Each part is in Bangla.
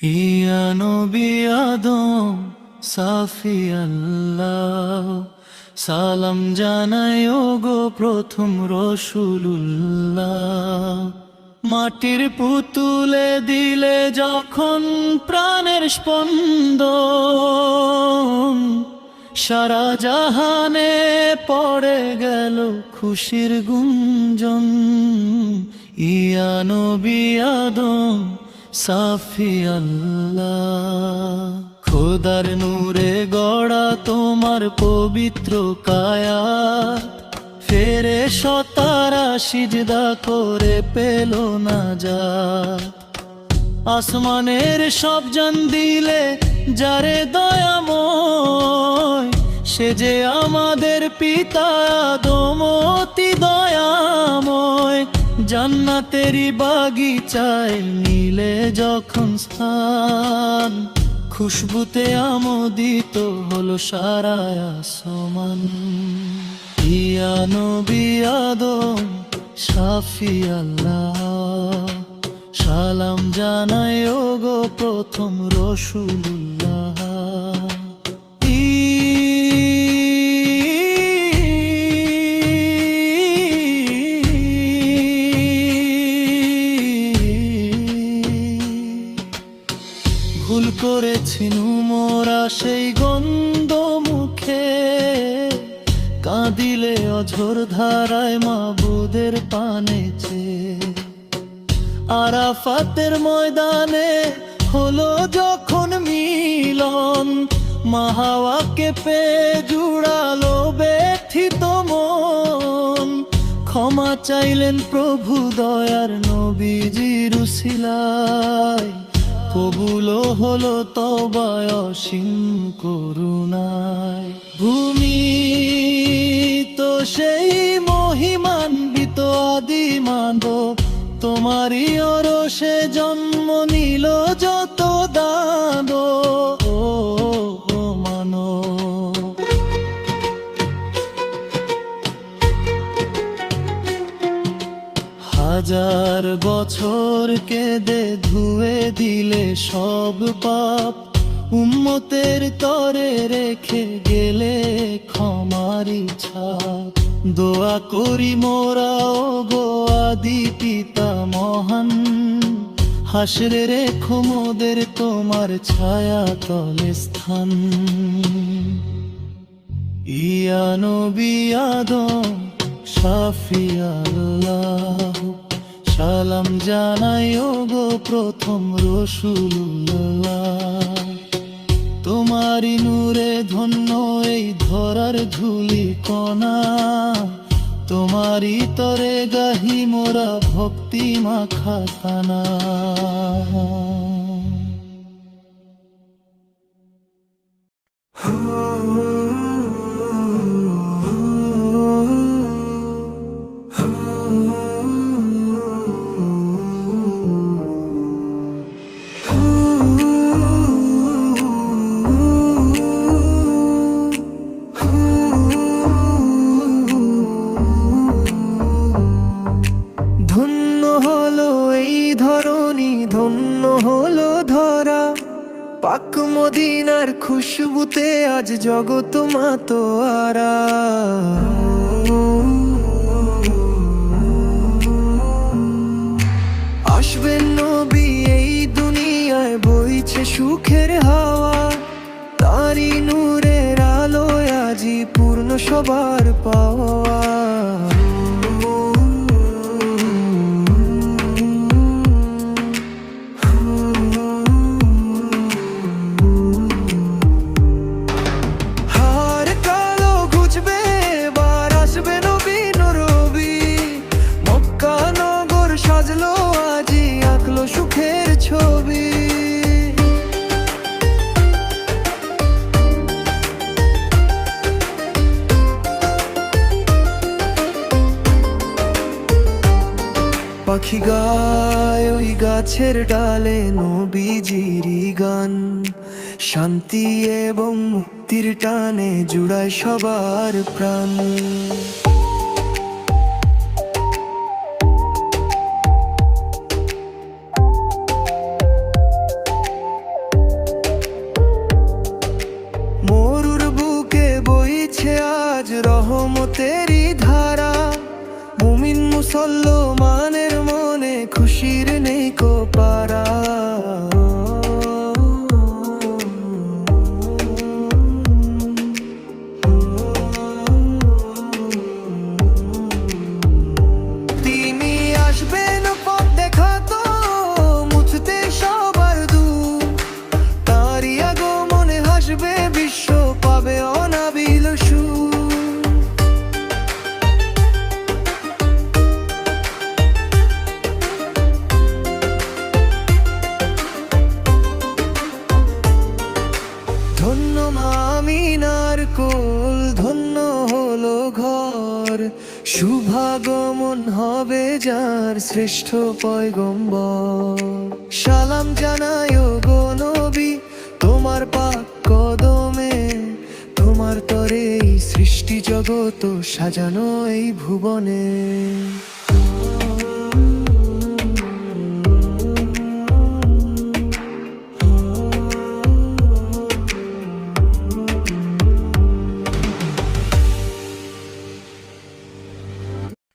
ইয়া নবী আদম সাফি আল্লাহ, সালাম জানাই গো প্রথম রসুলুল্লাহ। মাটির পুতুলে দিলে যখন প্রাণের স্পন্দন, সারা জাহানে পড়ে গেল খুশির গুঞ্জন। ইয়া নবী আদম সাফি আল্লাহ, খোদার নূরে গড়া তোমার পবিত্র কায়াত, ফেরেশতারা সিজদা করে পেল নাজাত। আসমানের সব জান দিলে যারে দয়াময়, সে যে আমাদের পিতা আদম অতি দয়াময়। জান্নাতেরই বাগিচায় নিলে যখন স্থান, খুশবুতে আমোদিত হলো সারা আসমান। ইয়া নবী আদম সাফি আল্লাহ, সালাম জানাই গো প্রথম রসুলুল্লাহ। ভুল করেছি মোরা সেই গন্ধ মুখে, কাঁদিলে অঝোর ধারায় মাবুদের পানেছে। আরাফাতের ময়দানে হলো যখন মিলন, মাহাওয়াকে পে জুড়ালো ব্যথিত মন। ক্ষমা চাইলেন প্রভু দয়ার নবীজির উসিলায়, কবুল হলো তওবায় অসীম করুণায়। ভূমি তো সেই মহিমান্বিত আদি মানব, তোমারই অরসে জন্ম নিল যত দানব। ও মানব, হাজার বছর কেঁদে ধুয়ে দিলে সব পাপ, উম্মতের তরে রেখে গেলে ক্ষমারি ছাপ। দোয়া করি মোরা গো আদি পিতা মহান, হাসরে রেখো মোদের তোমার ছায়া তলে স্থান। ইয়া নবী আদম সাফি আল্লাহ, সালাম জানাই গো প্রথম রসুলুল্লাহ। তোমারি নূরে ধন্য এই ধরার ধুলি কণা, তোমারি তরে গাহি মোরা ভক্তি মাখা তানা। ধন্য হলো ধরা, পাক মদিনার খুশবুতে আজ জগৎ মাতোয়ারা। আসবেন নবী এই দুনিয়ায়, বইছে সুখের হাওয়া, তারি নূরের আলোয় আজি পূর্ণ সবার পাওয়া। সুখের ছবি পাখি গায় ওই গাছের ডালে নবীজিরি গান, শান্তি এবং মুক্তির টানে জুড়ায় সবার প্রাণ। রহমতেরই ধারা। মুমিন মুসলমানের মনে খুশির নেই কো পারা। তিনি আসবেন পথ দেখাতো, মুছতে সবার দূর। তাঁরই আগমনে হাসবে বিশ্ব, পাবে অনাবিল সুর। ধন্য মা আমিনার কোল, ধন্য হলো ঘর। শুভাগমন হবে যার, শ্রেষ্ঠ পয়গম্বর। সালাম জানায় গো নবী তোমার পাক কদমে। তোমার তরে এই সৃষ্টি জগৎ সাজানো এই ভুবনে।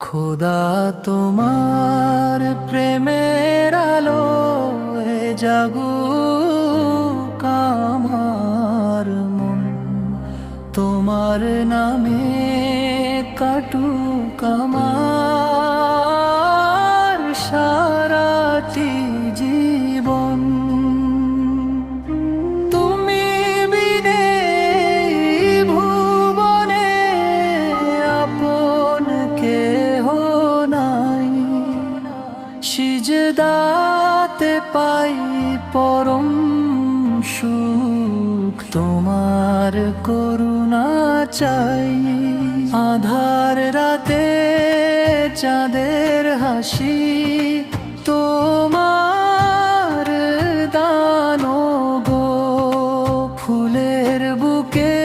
খোদা তোমার প্রেমের আলো জাগুক আমার মন। তোমার নামে কাটুক আমার সারাটি জীবন। তুমি বিনে ভুবনে আপন কেহ নাই। সিজদাতে পাই পরম সুখ, তোমার করুণা চাই। আধার রাতে চাঁদের হাসি, তোমার দান গো। ফুলের বুকে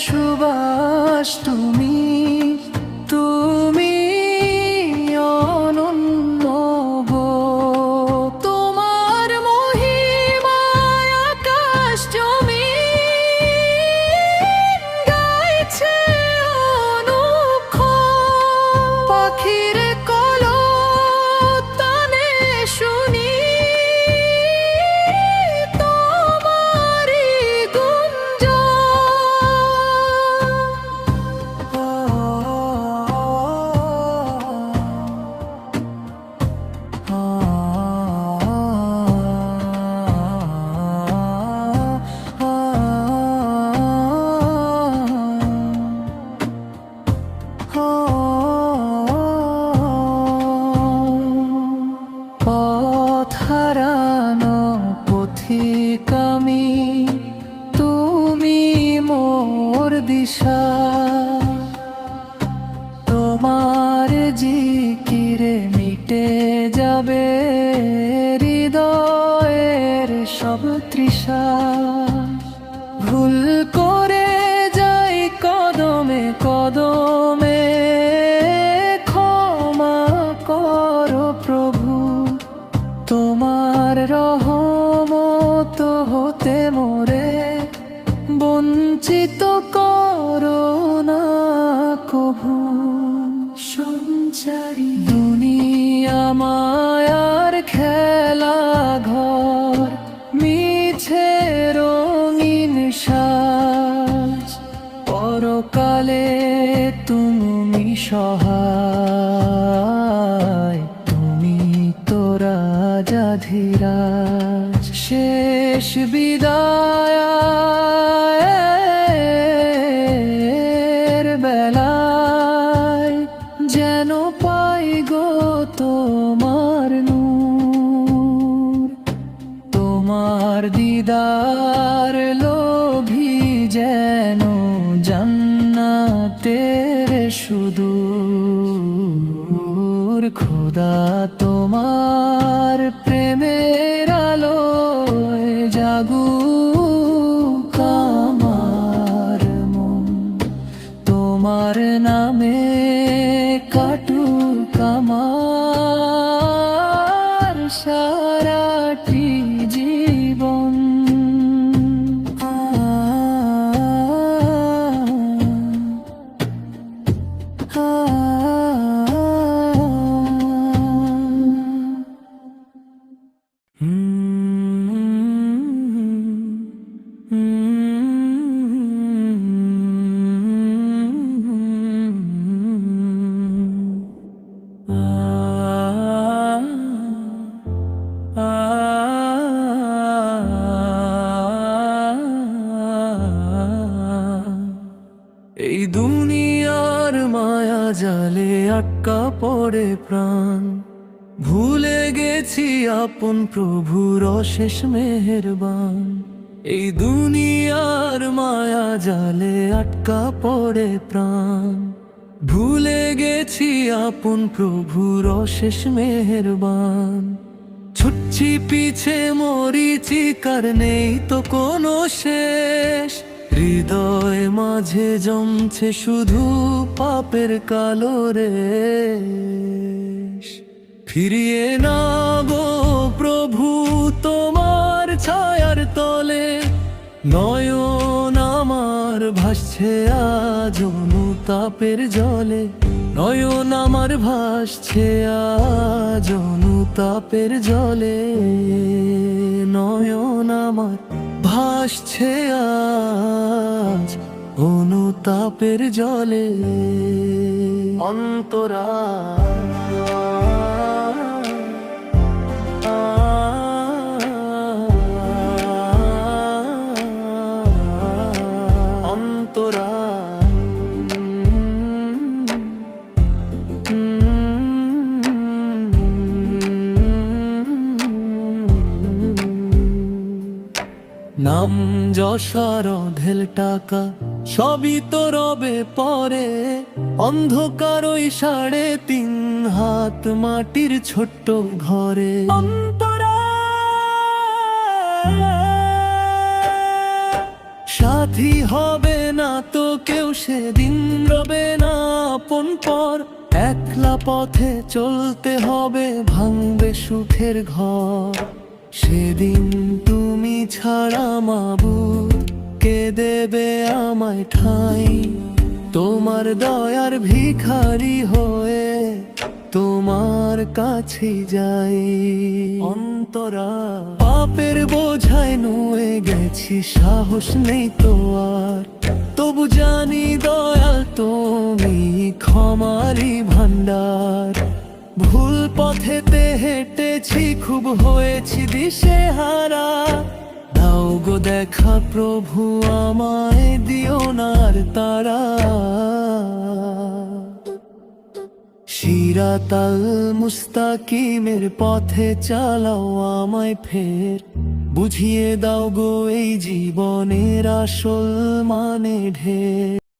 সুবাস তুমি, তুমি অনন্য গো। তোমার মহিমায় আকাশ জমিন গাইছে অনুক্ষণ। পাখির কলতানে শুনি তোমারি পথ হারানো পথিক আমি, তুমি মোর দিশা। তোমার জিকিরে মিটে যাবে হৃদয়ের সব তৃষা। ভুল করে যাই কদমে কদমে, ক্ষমা করো প্রভু। তোমার রহমত হতে মোরে বঞ্চিত করো না কভু। সঞ্চারী দুনিয়া মায়ার খেলা ঘর, মিছে রঙিন সাজ। পরকালে তুমি সহায়, তুমি তো রাজাধিরাজ। শেষ বিদায়ের বেলায় যেন পাই গো তোমার নূর। তোমার দিদার লোভী যেন জান্নাতের সুদূর। খোদা তোমার প্রেমের আলোয় জাগুক আমার মন। তোমার নামে কাটুক আমার সারাটি জীবন। দুনিয়ার মায়া জালে আটকা পড়ে প্রাণ, ভুলে গেছি আপন প্রভুর অশেষ মেহেরবান। এই দুনিয়ার মায়া জালে আটকা পড়ে প্রাণ, ভুলে গেছি আপন প্রভুর অশেষ মেহেরবান। ছুটছি পিছে মরিচিকার নেই তো কোনো শেষ, হৃদয় মাঝে জমছে শুধু পাপের কালো রেশ। ফিরিয়ে না গো প্রভু তোমার ছায়ার তলে, নয়ন আমার ভাসছে আজ অনুতাপের জলে, নয়ন আমার ভাসছে আজ অনুতাপের জলে, নয়ন আমার ভাসছে আজ অনুতাপের জলে। অন্তরা অন্তরা নাম যশার ঢেল টাকা সবই তো রবে পরে, অন্ধকার ওই 3.5 হাত মাটির ছোট্ট ঘরে। অন্তরা সাথী হবে না তো কেউ সেদিন, রবে না আপন পর, একলা পথে চলতে হবে, ভাঙবে সুখের ঘর। সেদিন তুমি ছাড়া মাবুদ কে দেবে আমায় ঠাঁই, তোমার দয়ার ভিখারি হয়ে তোমার কাছে যাই। অন্তরা পাপের বোঝায় নুয়ে গেছি, সাহস নেই তো আর, তবু জানি দয়াল তুমি ক্ষমারি ভান্ডার। ভুল পথেতে হেঁটেছি, খুব হয়েছি দিশেহারা, দাও গো দেখা প্রভু আমায়, দিও নার তারা। সিরাতাল মুস্তাকিমের পথে চালাও আমায় ফের, বুঝিয়ে দাও গো এই জীবনের আসল মানে ঢের।